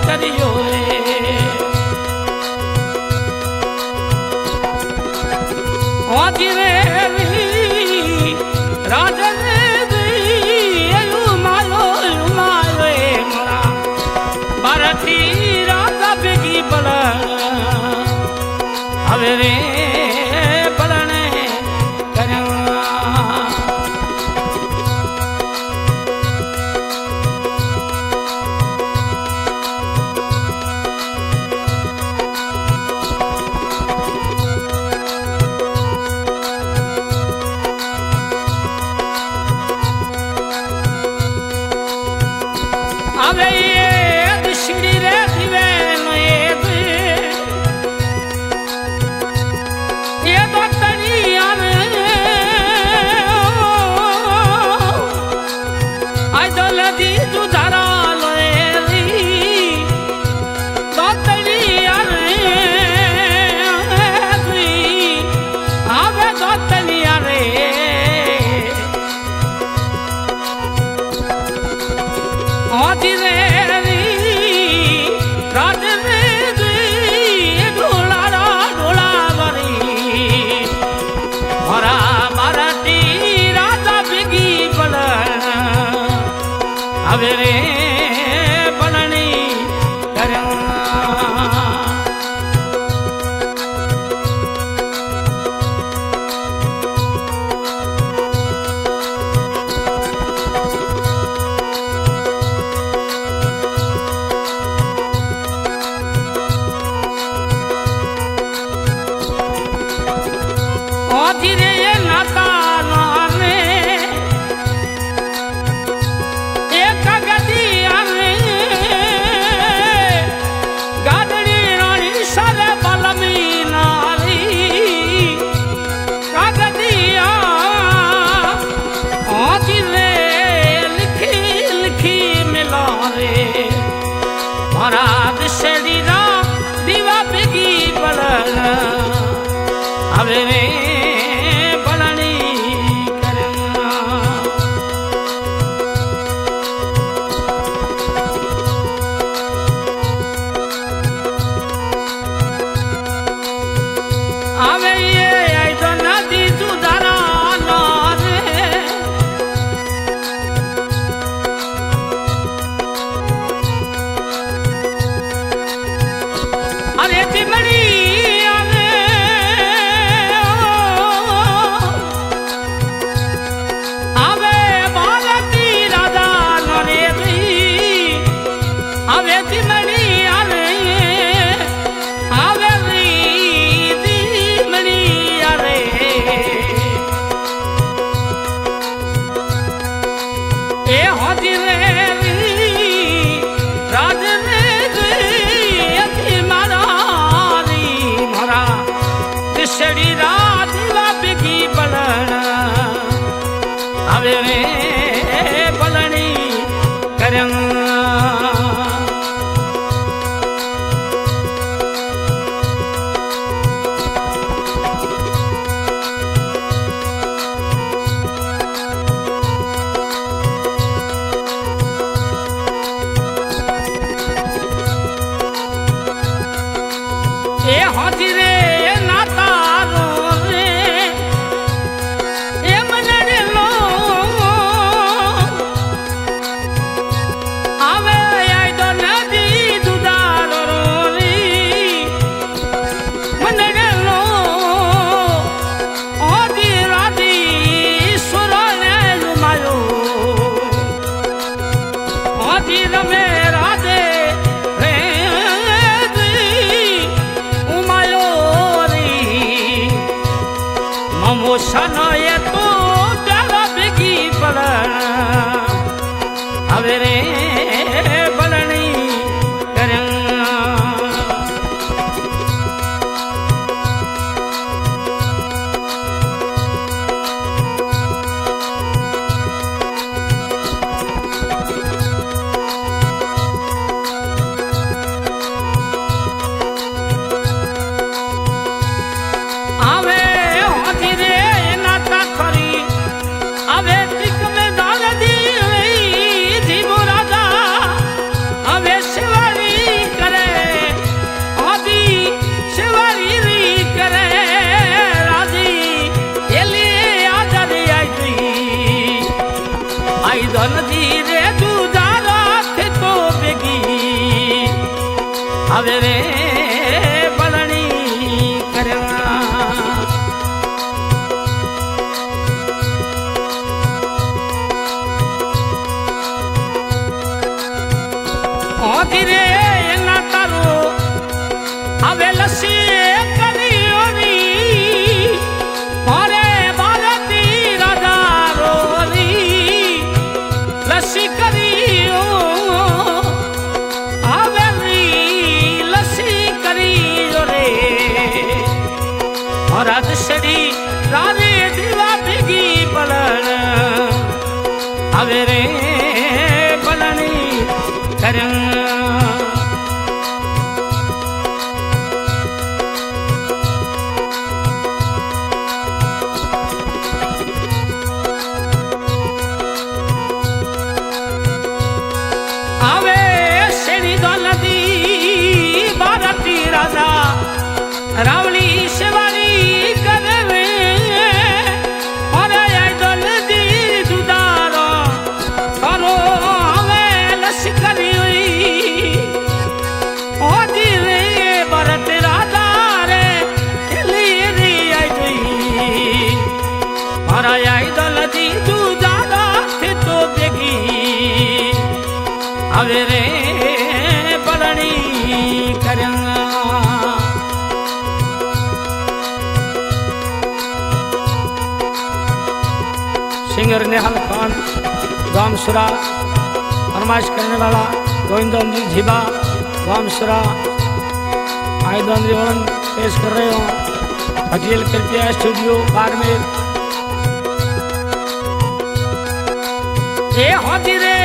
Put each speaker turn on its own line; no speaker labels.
કર્યો રે હોજી રે રાજન હવે રે બળણે કર્યા હવે શ્રી રે દિવે હવે રે બળણી કર્યા હોજી રે નાતા હવે રે બળણી કર્યા હવે એ તો નદી સુધારા રે અરે ચીમડી હવે રે બળણી કર્યા એ હોજી રે સનોએ તો પ્યારા ભેગી બળ હવે રે બળણી કર્યા આવે હોજી રે નાતા ખરી ધનજી રે જુજારો તો ભેગી હવે રે બળણી કરવા હોતી રે એના તારો હવે લસી રાજસડી રાજે દીવા ભેગી બળણ હવે રે બળણી કર્યા હવે શેરી દો નદી ભારતી રાજા રાવળી સેવાળી હવે રે બળણી કર્યા सिंगर नेहाल खान गाम सुरा फरमाइश करने वाला गोविंदन जी झीबा गाम सुरा आयुधन जीवन पेश कर रहे हो अजील कृपया स्टूडियो बाड़मेर ये होती रे